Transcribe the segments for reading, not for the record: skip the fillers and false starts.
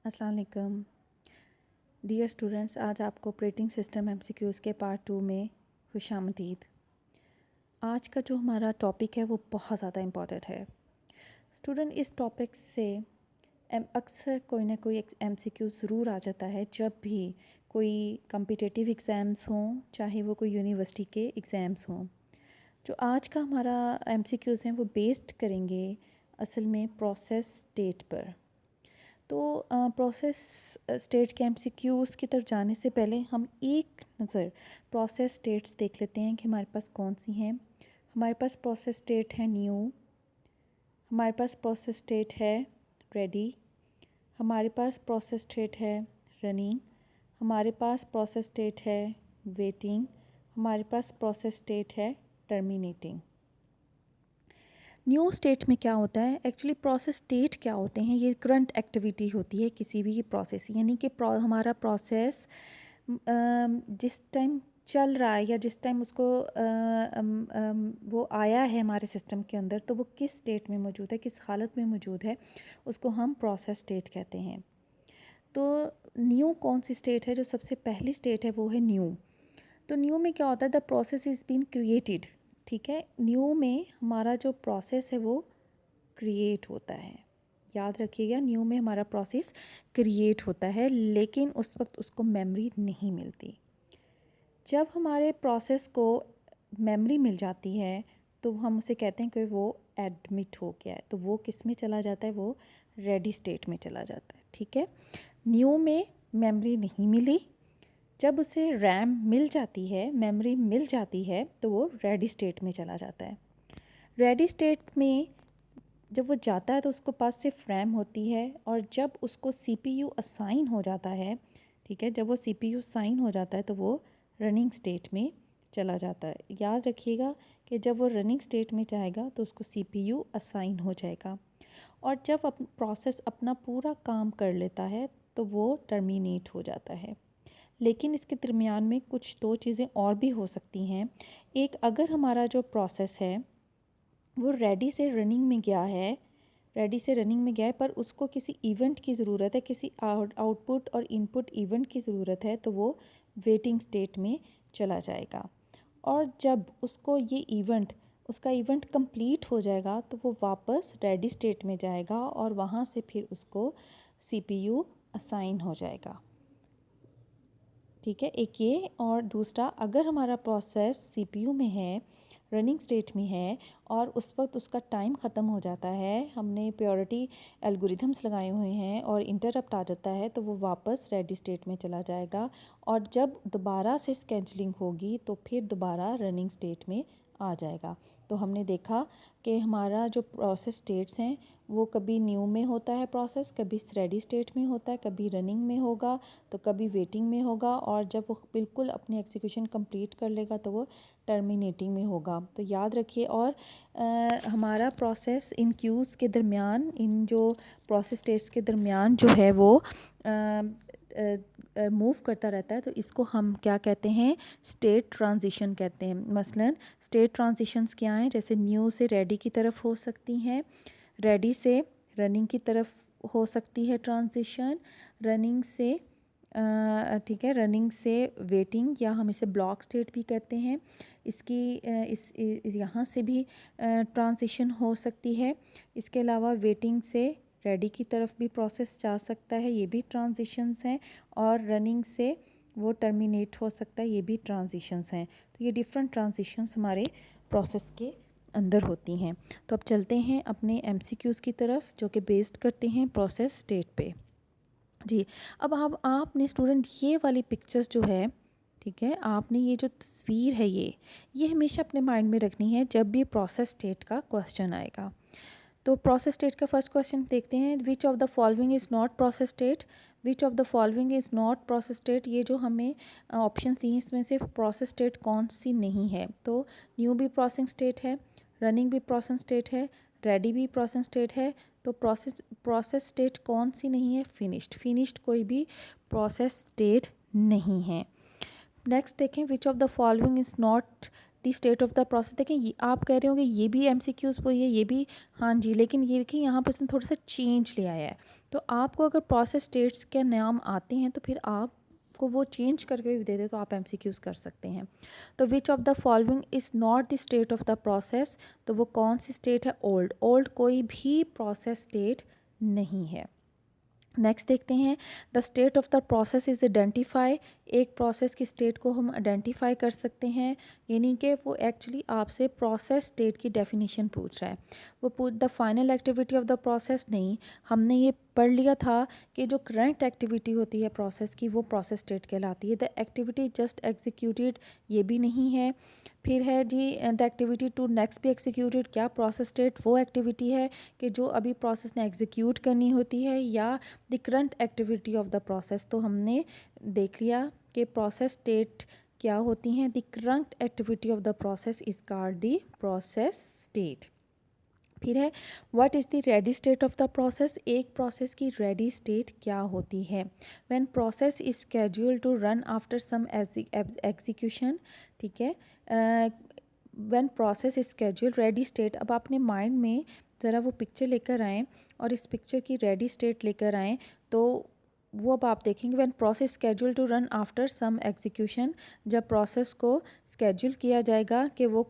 अस्सलाम वालेकुम dear students. आज आपको ऑपरेटिंग सिस्टम एमसीक्यूज़ के पार्ट 2 में खुशामदीद। आज का जो हमारा टॉपिक है वो बहुत ज़्यादा इम्पॉर्टेंट है स्टूडेंट। इस टॉपिक से अक्सर कोई ना कोई एमसीक्यू ज़रूर आ जाता है जब भी कोई कॉम्पिटिटिव एग्ज़ाम्स हों, चाहे वो कोई यूनिवर्सिटी के एग्ज़ाम्स हों। जो आज का हमारा एमसीक्यूज़ हैं वो बेस्ड करेंगे असल में प्रोसेस स्टेट पर। तो प्रोसेस स्टेट के एमसीक्यूज़ की तरफ जाने से पहले हम एक नज़र प्रोसेस स्टेट्स देख लेते हैं कि हमारे पास कौन सी हैं। हमारे पास प्रोसेस स्टेट है न्यू, हमारे पास प्रोसेस स्टेट है रेडी, हमारे पास प्रोसेस स्टेट है रनिंग, हमारे पास प्रोसेस स्टेट है वेटिंग, हमारे पास प्रोसेस स्टेट है टर्मिनेटिंग। न्यू स्टेट में क्या होता है, एक्चुअली प्रोसेस स्टेट क्या होते हैं, ये करंट एक्टिविटी होती है किसी भी प्रोसेस, यानी कि हमारा प्रोसेस जिस टाइम चल रहा है या जिस टाइम उसको वो आया है हमारे सिस्टम के अंदर, तो वो किस स्टेट में मौजूद है, किस हालत में मौजूद है, उसको हम प्रोसेस स्टेट कहते हैं। तो न्यू कौन सी स्टेट है, जो सबसे पहली स्टेट है वो है न्यू। तो न्यू में क्या होता है, the process is been created. ठीक है, न्यू में हमारा जो प्रोसेस है वो क्रिएट होता है। याद रखिएगा, न्यू में हमारा प्रोसेस क्रिएट होता है, लेकिन उस वक्त उसको मेमोरी नहीं मिलती। जब हमारे प्रोसेस को मेमोरी मिल जाती है तो हम उसे कहते हैं कि वो एडमिट हो गया है, तो वो किस में चला जाता है, वो रेडी स्टेट में चला जाता है। ठीक है, न्यू में मेमोरी नहीं मिली, जब उसे रैम मिल जाती है, मेमोरी मिल जाती है, तो वो रेडी स्टेट में चला जाता है। रेडी स्टेट में जब वो जाता है तो उसको पास सिर्फ रैम होती है, और जब उसको सीपीयू असाइन हो जाता है, ठीक है, जब वो सीपीयू असाइन हो जाता है तो वो रनिंग स्टेट में चला जाता है। याद रखिएगा कि जब वो रनिंग स्टेट में जाएगा तो उसको सीपीयू असाइन हो जाएगा, और जब प्रोसेस अपना पूरा काम कर लेता है तो वो टर्मिनेट हो जाता है। लेकिन इसके दरमियान में कुछ दो चीज़ें और भी हो सकती हैं। एक, अगर हमारा जो प्रोसेस है वो रेडी से रनिंग में गया है, रेडी से रनिंग में गया है, पर उसको किसी इवेंट की ज़रूरत है, किसी आउटपुट और इनपुट इवेंट की ज़रूरत है, तो वो वेटिंग स्टेट में चला जाएगा। और जब उसको ये इवेंट उसका इवेंट कंप्लीट हो जाएगा तो वो वापस रेडी स्टेट में जाएगा, और वहाँ से फिर उसको सीपीयू असाइन हो जाएगा। ठीक है, एक ये, और दूसरा, अगर हमारा प्रोसेस सीपीयू में है, रनिंग स्टेट में है, और उस वक्त उसका टाइम ख़त्म हो जाता है, हमने प्योरिटी एल्गोरिथम्स लगाए हुए हैं और इंटरप्ट आ जाता है, तो वो वापस रेडी स्टेट में चला जाएगा, और जब दोबारा से स्केजलिंग होगी तो फिर दोबारा रनिंग स्टेट में आ जाएगा। तो हमने देखा कि हमारा जो प्रोसेस स्टेट्स हैं वो कभी न्यू में होता है प्रोसेस, कभी रेडी स्टेट में होता है, कभी रनिंग में होगा, तो कभी वेटिंग में होगा, और जब वो बिल्कुल अपनी एग्जीक्यूशन कंप्लीट कर लेगा तो वो टर्मिनेटिंग में होगा। तो याद रखिए। और हमारा प्रोसेस इन क्यूज़ के दरमियान, इन जो प्रोसेस स्टेट्स के दरमियान जो है वो मूव करता रहता है, तो इसको हम क्या कहते हैं, स्टेट ट्रांजिशन कहते हैं। मसलन स्टेट ट्रांजिशंस क्या हैं, जैसे न्यू से रेडी की तरफ हो सकती हैं, रेडी से रनिंग की तरफ हो सकती है ट्रांजिशन, रनिंग से ठीक है, रनिंग से वेटिंग, या हम इसे ब्लॉक स्टेट भी कहते हैं, इसकी इस यहाँ से भी ट्रांजिशन हो सकती है। इसके अलावा वेटिंग से रेडी की तरफ भी प्रोसेस जा सकता है, ये भी ट्रांजिशंस हैं, और रनिंग से वो टर्मिनेट हो सकता है, ये भी ट्रांजिशंस हैं। तो ये डिफरेंट ट्रांजिशंस हमारे प्रोसेस के अंदर होती हैं। तो अब चलते हैं अपने एमसीक्यूज़ की तरफ, जो कि बेस्ड करते हैं प्रोसेस स्टेट पे। जी, अब आपने स्टूडेंट ये वाली पिक्चर्स जो है, ठीक है, आपने ये जो तस्वीर है ये हमेशा अपने माइंड में रखनी है जब भी प्रोसेस स्टेट का क्वेश्चन आएगा। तो प्रोसेस स्टेट का फर्स्ट क्वेश्चन देखते हैं, विच of the following is not process state, which of the following is not process state. ये जो हमें ऑप्शन दिए इसमें से प्रोसेस स्टेट कौन सी नहीं है। तो न्यू भी प्रोसेसिंग स्टेट है, रनिंग भी प्रोसेस स्टेट है, रेडी भी प्रोसेस स्टेट है, तो प्रोसेस स्टेट कौन सी नहीं है, फिनिश्ड कोई भी प्रोसेस स्टेट नहीं है। नेक्स्ट देखें, which of the following is not the state of the process. देखें ये आप कह रहे होंगे ये भी MCQs वही है, ये भी, हाँ जी, लेकिन ये देखिए यहाँ पर उसने थोड़ा सा चेंज ले आया है। तो आपको अगर प्रोसेस स्टेट्स के नाम आते हैं तो फिर आप को वो चेंज करके भी दे दे तो आप MCQs कर सकते हैं। तो विच of the following is not the state of the process, तो वो कौन सी स्टेट है? ओल्ड। ओल्ड कोई भी प्रोसेस स्टेट नहीं है। नेक्स्ट देखते हैं, the state of the process is identify. एक प्रोसेस की स्टेट को हम आइडेंटिफाई कर सकते हैं, यानी कि वो एक्चुअली आपसे प्रोसेस स्टेट की डेफिनेशन पूछ रहा है। वो पूछ the final activity of the process नहीं, हमने ये पढ़ लिया था कि जो करंट एक्टिविटी होती है प्रोसेस की वो प्रोसेस स्टेट कहलाती है। द एक्टिविटी जस्ट एग्जीक्यूटेड, ये भी नहीं है। फिर है जी द एक्टिविटी टू नेक्स्ट भी एग्जीक्यूटेड, क्या प्रोसेस स्टेट वो एक्टिविटी है कि जो अभी प्रोसेस ने एग्जीक्यूट करनी होती है, या the current activity of the process. तो हमने देख लिया कि प्रोसेस स्टेट क्या होती हैं। The current activity of the process is called the process state. फिर है what is the ready state of the process. एक प्रोसेस की रेडी स्टेट क्या होती है? When process is schedule to run after some execution, ठीक है। When process is schedule ready state, अब अपने माइंड में ज़रा वो पिक्चर लेकर आएँ और इस पिक्चर की रेडी स्टेट लेकर आएँ, तो वो अब आप देखेंगे when process schedule to run after some execution, जब प्रोसेस को स्केड्यूल किया जाएगा कि वो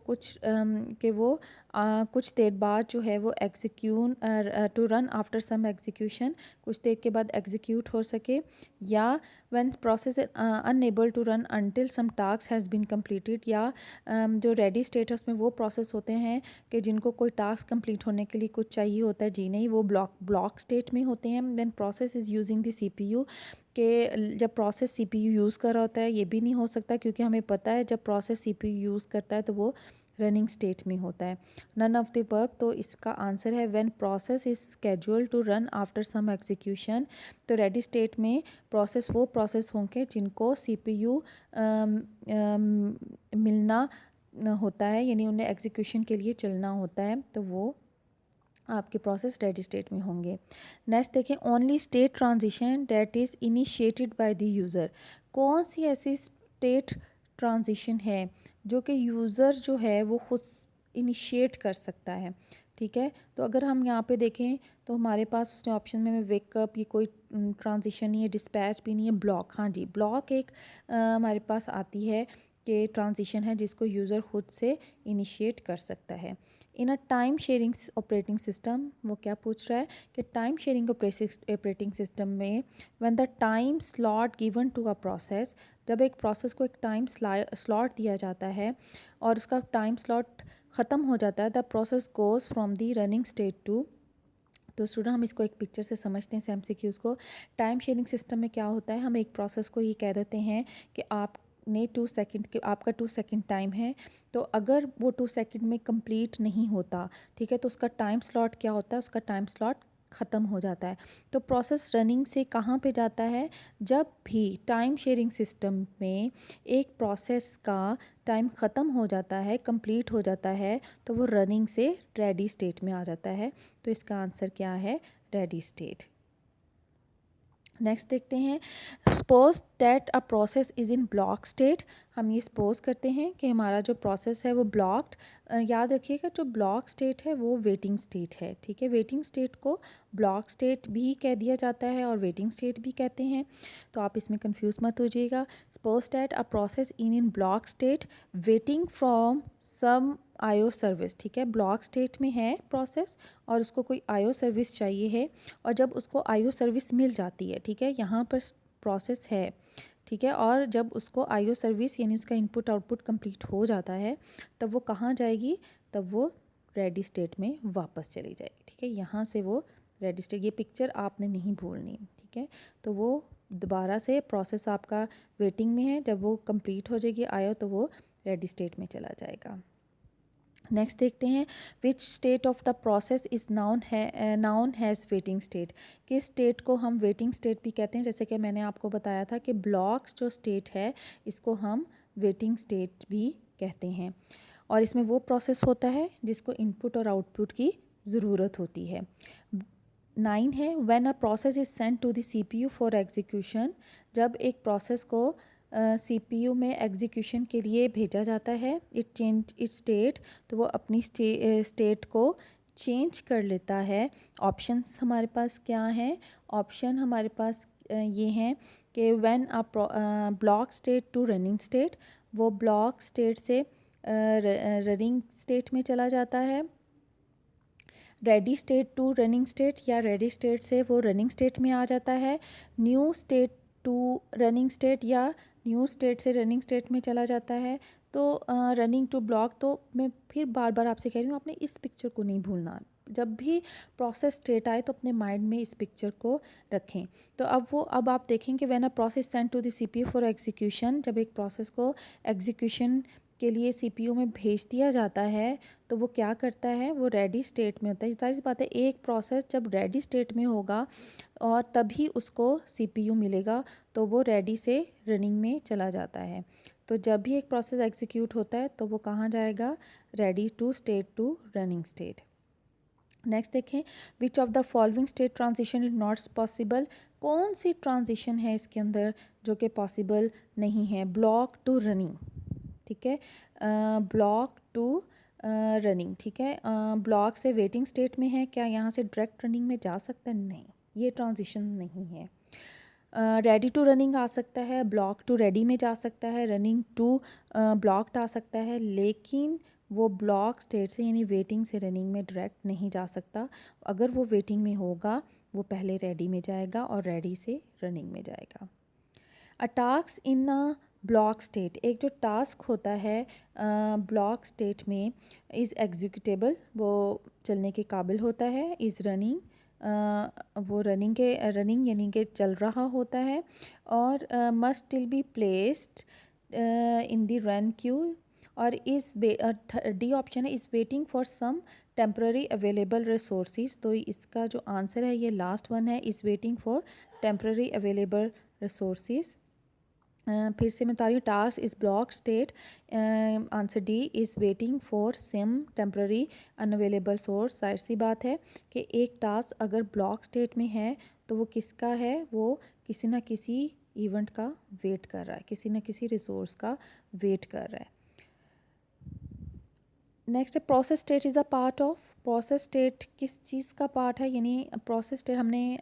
कुछ देर बाद जो है वो execute to run after some execution, कुछ देर के बाद एग्जीक्यूट हो सके। या when process unable to run until some task has been completed, या जो रेडी स्टेटस में वो प्रोसेस होते हैं कि जिनको कोई टास्क कंप्लीट होने के लिए कुछ चाहिए होता है, जी नहीं, वो ब्लॉक स्टेट में होते हैं। When process is using the CPU, कि जब प्रोसेस CPU यूज़ कर रहा होता है, ये भी नहीं हो सकता क्योंकि हमें पता है जब प्रोसेस CPU यूज़ करता है तो वो रनिंग स्टेट में होता है। नन ऑफ द अबव, तो इसका आंसर है when process is schedule to run after some execution. तो रेडी स्टेट में वो प्रोसेस होंगे जिनको CPU मिलना होता है, यानी उन्हें एग्जीक्यूशन के लिए चलना होता है, तो वो आपके प्रोसेस रेडी स्टेट में होंगे। नेक्स्ट देखें, only state transition that is initiated by the user. कौन सी ऐसी स्टेट ट्रांजिशन है जो कि यूज़र जो है वो खुद इनिशिएट कर सकता है, ठीक है। तो अगर हम यहाँ पे देखें तो हमारे पास उसने ऑप्शन में वेकअप, ये कोई ट्रांजिशन नहीं है, डिस्पैच भी नहीं है, ब्लॉक, हाँ जी, ब्लॉक एक हमारे पास आती है कि ट्रांजिशन है जिसको यूज़र खुद से इनिशिएट कर सकता है। In a time sharing operating system, वो क्या पूछ रहा है कि टाइम शेयरिंग ऑपरेटिंग सिस्टम में when the time slot given to a process, जब एक प्रोसेस को एक टाइम स्लॉट दिया जाता है और उसका टाइम स्लॉट ख़त्म हो जाता है, the process goes from the running state to. तो स्टूडेंट हम इसको एक पिक्चर से समझते हैं MCQs को। टाइम शेयरिंग सिस्टम में क्या होता है, हम एक प्रोसेस को ये कह देते हैं कि आपने 2 सेकंड के, आपका 2 सेकंड टाइम है, तो अगर वो 2 सेकंड में कंप्लीट नहीं होता, ठीक है, तो उसका टाइम स्लॉट क्या होता है, उसका टाइम स्लॉट ख़त्म हो जाता है। तो प्रोसेस रनिंग से कहाँ पे जाता है, जब भी टाइम शेयरिंग सिस्टम में एक प्रोसेस का टाइम ख़त्म हो जाता है, कंप्लीट हो जाता है, तो वो रनिंग से रेडी स्टेट में आ जाता है। तो इसका आंसर क्या है, रेडी स्टेट। नेक्स्ट देखते हैं, suppose that a process is in block state. हम ये सपोज करते हैं कि हमारा जो प्रोसेस है वो ब्लॉक्ड, याद रखिएगा जो ब्लॉक स्टेट है वो वेटिंग स्टेट है, ठीक है। वेटिंग स्टेट को ब्लॉक स्टेट भी कह दिया जाता है और वेटिंग स्टेट भी कहते हैं, तो आप इसमें कंफ्यूज मत होइएगा। Suppose that a process in block state waiting from some IO service, ठीक है, ब्लॉक स्टेट में है प्रोसेस और उसको कोई IO सर्विस चाहिए है, और जब उसको IO सर्विस मिल जाती है, ठीक है, यहाँ पर प्रोसेस है, ठीक है, और जब उसको IO सर्विस यानी उसका इनपुट आउटपुट कंप्लीट हो जाता है, तब वो कहाँ जाएगी, तब वो रेडी स्टेट में वापस चली जाएगी, ठीक है। यहाँ से वो रेडी स्टेट, ये पिक्चर आपने नहीं भूलनी, ठीक है। तो वो दोबारा से प्रोसेस आपका वेटिंग में है, जब वो कंप्लीट हो जाएगी IO तो वो रेडी स्टेट में चला जाएगा। नेक्स्ट देखते हैं, which state of the process is noun has waiting state. किस स्टेट को हम वेटिंग स्टेट भी कहते हैं, जैसे कि मैंने आपको बताया था कि ब्लॉक्स जो स्टेट है इसको हम वेटिंग स्टेट भी कहते हैं, और इसमें वो प्रोसेस होता है जिसको इनपुट और आउटपुट की ज़रूरत होती है। 9 है, when a process is sent to the CPU for execution. जब एक प्रोसेस को सीपीयू में एग्जीक्यूशन के लिए भेजा जाता है, इट चेंज इट स्टेट, तो वो अपनी स्टेट को चेंज कर लेता है। ऑप्शंस हमारे पास क्या हैं? ऑप्शन हमारे पास ये हैं कि when a block state to running state, वो ब्लॉक स्टेट से रनिंग स्टेट में चला जाता है। Ready state to running state, या रेडी स्टेट से वो रनिंग स्टेट में आ जाता है। New state to running state, या न्यू स्टेट से रनिंग स्टेट में चला जाता है। तो रनिंग टू ब्लॉक, तो मैं फिर बार बार आपसे कह रही हूँ, आपने इस पिक्चर को नहीं भूलना। जब भी प्रोसेस स्टेट आए तो अपने माइंड में इस पिक्चर को रखें। तो अब आप देखेंगे when a process send to the CPU for execution, जब एक प्रोसेस को एग्जीक्यूशन के लिए सीपीयू में भेज दिया जाता है तो वो क्या करता है, वो रेडी स्टेट में होता है। जाहिर सी बात है, एक प्रोसेस जब रेडी स्टेट में होगा और तभी उसको सीपीयू मिलेगा, तो वो रेडी से रनिंग में चला जाता है। तो जब भी एक प्रोसेस एग्जीक्यूट होता है तो वो कहाँ जाएगा? Ready to state to running state. Next देखें, which of the following state transition is not possible. कौन सी ट्रांजिशन है इसके अंदर जो कि पॉसिबल नहीं है? ब्लॉक टू रनिंग, ठीक है, ब्लॉक टू रनिंग, ठीक है। ब्लॉक से वेटिंग स्टेट में है, क्या यहाँ से डायरेक्ट रनिंग में जा सकता है? नहीं, ये ट्रांजिशन नहीं है। रेडी टू रनिंग आ सकता है, ब्लॉक टू रेडी में जा सकता है, रनिंग टू ब्लॉक्ड आ सकता है, लेकिन वो ब्लॉक स्टेट से यानी वेटिंग से रनिंग में डायरेक्ट नहीं जा सकता। अगर वो वेटिंग में होगा वो पहले रेडी में जाएगा और रेडी से रनिंग में जाएगा। अ task in a block state, एक जो टास्क होता है ब्लॉक स्टेट में, इज़ एग्जीक्यूटेबल, वो चलने के काबिल होता है। इज़ रनिंग, वो रनिंग यानी कि चल रहा होता है। और must still be placed in the run queue. और डी ऑप्शन है, is waiting for some temporary available resources. तो इसका जो आंसर है ये लास्ट वन है, is waiting for temporary available resources. फिर से मैं बता रही हूँ, task is block state, answer D is waiting for some temporary unavailable source. जाहिर सी बात है कि एक टास्क अगर ब्लॉक स्टेट में है तो वो किसका है? वो किसी न किसी इवेंट का वेट कर रहा है, किसी न किसी रिसोर्स का वेट कर रहा है। नेक्स्ट है, process state is a part of. Process state किस चीज़ का पार्ट है? यानी प्रोसेस स्टेट हमने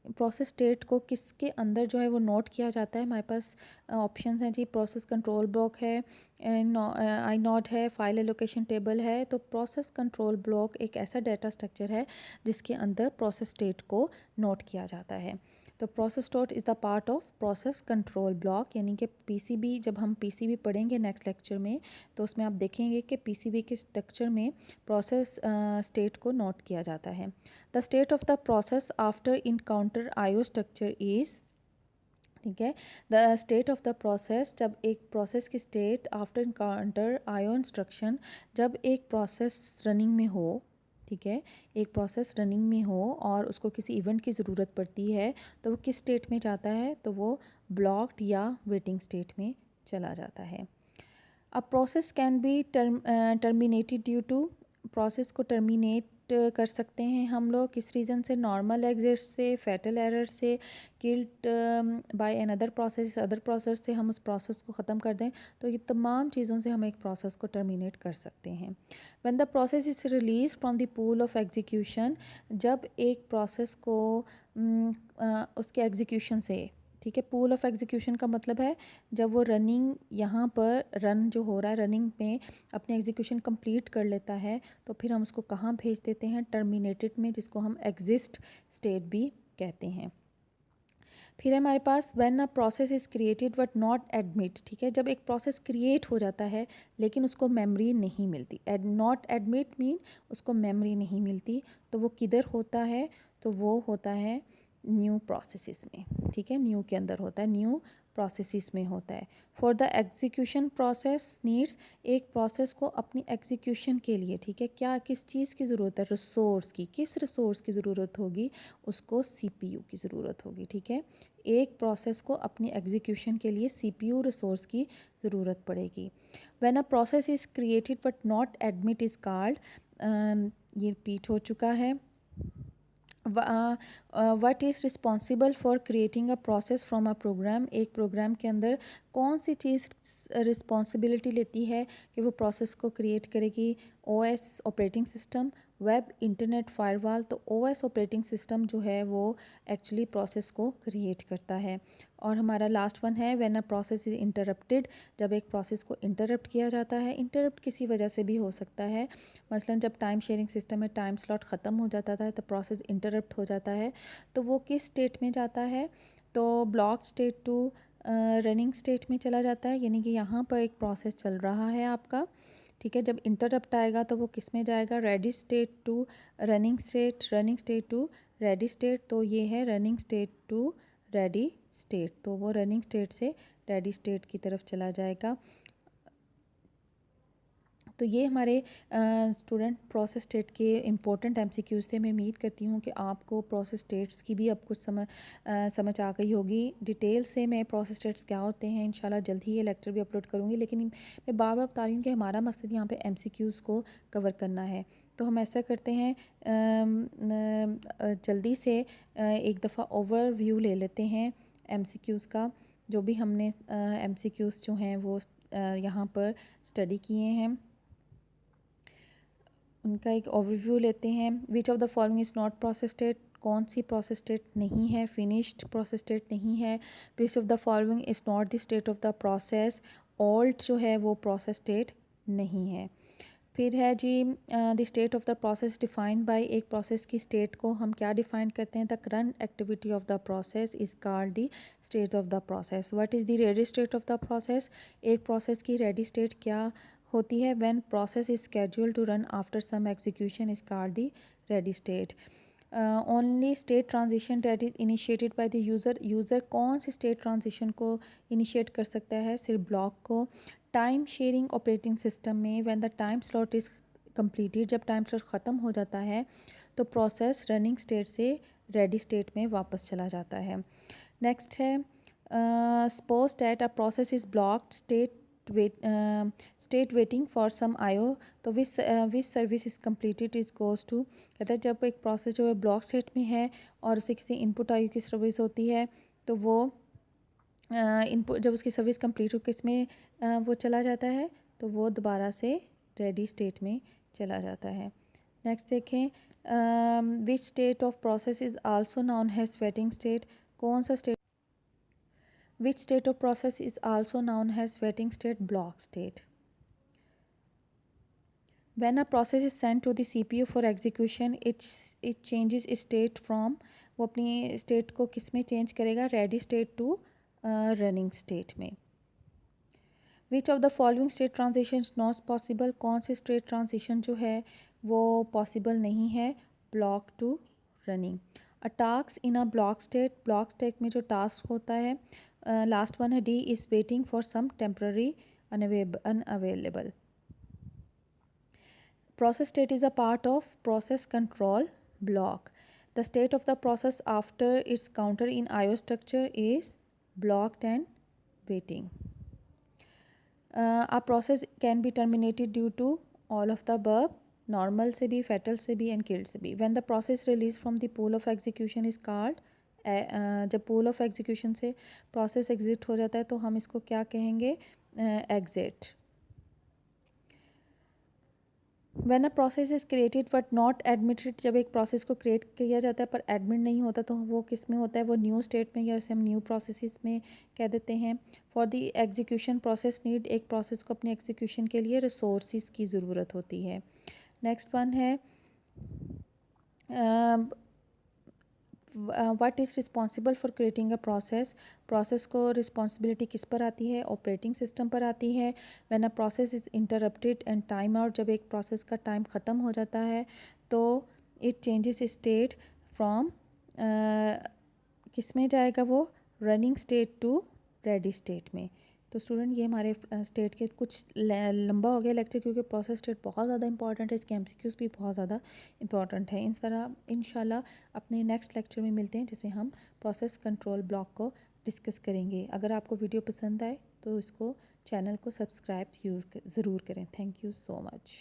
प्रोसेस स्टेट को किसके अंदर जो है वो नोट किया जाता है? हमारे पास ऑप्शंस हैं जी, प्रोसेस कंट्रोल ब्लॉक है, आई नोट है, फाइल एलोकेशन टेबल है। तो प्रोसेस कंट्रोल ब्लॉक एक ऐसा डाटा स्ट्रक्चर है जिसके अंदर प्रोसेस स्टेट को नोट किया जाता है। तो process state is the part of process control block, यानी कि पीसीबी, जब हम पीसीबी पढ़ेंगे नेक्स्ट लेक्चर में तो उसमें आप देखेंगे कि पीसीबी के स्ट्रक्चर में प्रोसेस स्टेट को नोट किया जाता है। The state of the process after encounter IO structure is, ठीक है, the state of the process, जब एक प्रोसेस की state after encounter IO instruction, जब एक प्रोसेस रनिंग में हो, ठीक है, एक प्रोसेस रनिंग में हो और उसको किसी इवेंट की ज़रूरत पड़ती है तो वो किस स्टेट में जाता है? तो वो ब्लॉक्ड या वेटिंग स्टेट में चला जाता है। A process can be terminated due to, process को टर्मिनेट कर सकते हैं हम लोग किस रीज़न से? नॉर्मल एग्जिट से, फैटल एरर से, killed by another process, other process से हम उस प्रोसेस को ख़त्म कर दें। तो ये तमाम चीज़ों से हम एक प्रोसेस को टर्मिनेट कर सकते हैं। When the process is release from the pool of execution, जब एक प्रोसेस को उसके एग्जीक्यूशन से, ठीक है, पूल ऑफ एग्जीक्यूशन का मतलब है जब वो रनिंग, यहाँ पर रन जो हो रहा है रनिंग में अपने एग्जीक्यूशन कंप्लीट कर लेता है तो फिर हम उसको कहाँ भेज देते हैं? टर्मिनेटेड में, जिसको हम एग्जिस्ट स्टेट भी कहते हैं। फिर हमारे पास when a process is created but not admit, ठीक है, जब एक प्रोसेस क्रिएट हो जाता है लेकिन उसको मेमोरी नहीं मिलती। नॉट एडमिट मीन उसको मेमोरी नहीं मिलती, तो वो किधर होता है? तो वो होता है न्यू प्रोसेसेस में, ठीक है, न्यू के अंदर होता है, न्यू प्रोसेसेस में होता है। For the execution process needs, एक प्रोसेस को अपनी एग्जीक्यूशन के लिए, ठीक है, क्या किस चीज़ की ज़रूरत है? रिसोर्स की। किस रिसोर्स की ज़रूरत होगी? उसको सीपीयू की ज़रूरत होगी, ठीक है। एक प्रोसेस को अपनी एग्जीक्यूशन के लिए सीपीयू रिसोर्स की ज़रूरत पड़ेगी। When a process is created but not admit is called, ये रिपीट हो चुका है, what is responsible for creating a process from a program. एक प्रोग्राम के अंदर कौन सी चीज़ रिस्पॉन्सिबिलिटी लेती है कि वो प्रोसेस को क्रिएट करेगी। OS operating system, web, internet, firewall. तो ओएस ऑपरेटिंग सिस्टम जो है वो एक्चुअली प्रोसेस को क्रिएट करता है। और हमारा लास्ट वन है when a process is interrupted. जब एक प्रोसेस को इंटरप्ट किया जाता है, इंटरप्ट किसी वजह से भी हो सकता है। मसलन जब टाइम शेयरिंग सिस्टम में टाइम स्लॉट ख़त्म हो जाता था तो प्रोसेस इंटरप्ट हो जाता है, तो वो किस स्टेट में जाता है, तो block state to running state में चला जाता है। यानी कि यहाँ पर एक प्रोसेस चल रहा है आपका, ठीक है। जब इंटरप्ट आएगा तो वो किस में जाएगा, ready state to running state, running state to ready state. तो ये है running state to ready state, तो वो रनिंग स्टेट से रेडी स्टेट की तरफ चला जाएगा। तो ये हमारे स्टूडेंट प्रोसेस स्टेट के इम्पोर्टेंट एमसीक्यूज़ थे। मैं उम्मीद करती हूँ कि आपको प्रोसेस स्टेट्स की भी अब कुछ समझ आ गई होगी। डिटेल से मैं प्रोसेस स्टेट्स क्या होते हैं इंशाल्लाह जल्द ही ये लेक्चर भी अपलोड करूँगी, लेकिन मैं बार बार बता रही हूँ कि हमारा मकसद यहाँ पे एमसीक्यूज़ को कवर करना है। तो हम ऐसा करते हैं, जल्दी से एक दफ़ा ओवरव्यू ले लेते हैं एमसीक्यूज़ का। जो भी हमने एमसीक्यूज़ जो हैं वो यहाँ पर स्टडी किए हैं उनका एक ओवरव्यू लेते हैं। विच of the following is not process state. कौन सी प्रोसेस स्टेट नहीं है, फिनिश्ड प्रोसेस स्टेट नहीं है। Which of the following is not the state of the process. Alt जो है वो प्रोसेस स्टेट नहीं है। फिर है जी the state of the process defined by. एक प्रोसेस की स्टेट को हम क्या डिफाइन करते हैं, the current activity of the process is called the state of the process. What is the ready state of the process. एक process की ready state क्या होती है, when process is schedule to run after some execution is called the ready state. Only state transition that is initiated by the user. User कौन सी state transition को initiate कर सकता है, सिर्फ ब्लॉक को। टाइम शेयरिंग ऑपरेटिंग सिस्टम में when the time slot is completed, जब टाइम स्लॉट ख़त्म हो जाता है तो प्रोसेस रनिंग स्टेट से रेडी स्टेट में वापस चला जाता है। नेक्स्ट है suppose that a process is blocked state waiting for some IO. तो which service is completed is goes to. कहता है जब एक प्रोसेस जो है ब्लॉक स्टेट में है और उसे किसी इनपुट आयो की सर्विस होती है तो वो इनपुट जब उसकी सर्विस कंप्लीट हो किस में वो चला जाता है, तो वो दोबारा से रेडी स्टेट में चला जाता है। नेक्स्ट देखें, which state of process is also known has waiting state. कौन सा state, which state of process is also known has waiting state, block state. When a process is sent to the CPU for execution, it changes its state from, वो अपनी state को किस में change करेगा, ready state to running state में। Which of the following state transition not possible. कौन सी state transition जो है वो पॉसिबल नहीं है, block to running. A task in a block state, block state में जो टास्क होता है, लास्ट वन है D, is waiting for some temporary unavailable. Process state is a part of process control block. The state of the process after its counter in IO structure is blocked and waiting. A process can be terminated due to all of the above, normal से भी, fatal से भी and killed से भी. When the process released from the pool of execution is called, जब pool of execution से process exit हो जाता है तो हम इसको क्या कहेंगे, exit. When a process is created but not admitted, जब एक प्रोसेस को क्रिएट किया जाता है पर एडमिट नहीं होता तो वो किस में होता है, वो न्यू स्टेट में, या उसे हम न्यू प्रोसेस में कह देते हैं। For the execution process need, एक प्रोसेस को अपने एग्जीक्यूशन के लिए रिसोर्सेज की ज़रूरत होती है। नेक्स्ट वन है what is responsible for creating a process. Process को रिस्पॉन्सिबिलिटी किस पर आती है, ऑपरेटिंग सिस्टम पर आती है। When a process is interrupted and time out, जब एक प्रोसेस का टाइम ख़त्म हो जाता है तो इट चेंजेस स्टेट फ्रॉम, किस में जाएगा वो, running state to ready state में। तो स्टूडेंट ये हमारे स्टेट के कुछ लंबा हो गया लेक्चर क्योंकि प्रोसेस स्टेट बहुत ज़्यादा इंपॉर्टेंट है, इसके एमसीक्यूज़ भी बहुत ज़्यादा इंपॉर्टेंट है। इस तरह इंशाल्लाह अपने नेक्स्ट लेक्चर में मिलते हैं जिसमें हम प्रोसेस कंट्रोल ब्लॉक को डिस्कस करेंगे। अगर आपको वीडियो पसंद आए तो इसको चैनल को सब्सक्राइब ज़रूर करें। Thank you so much.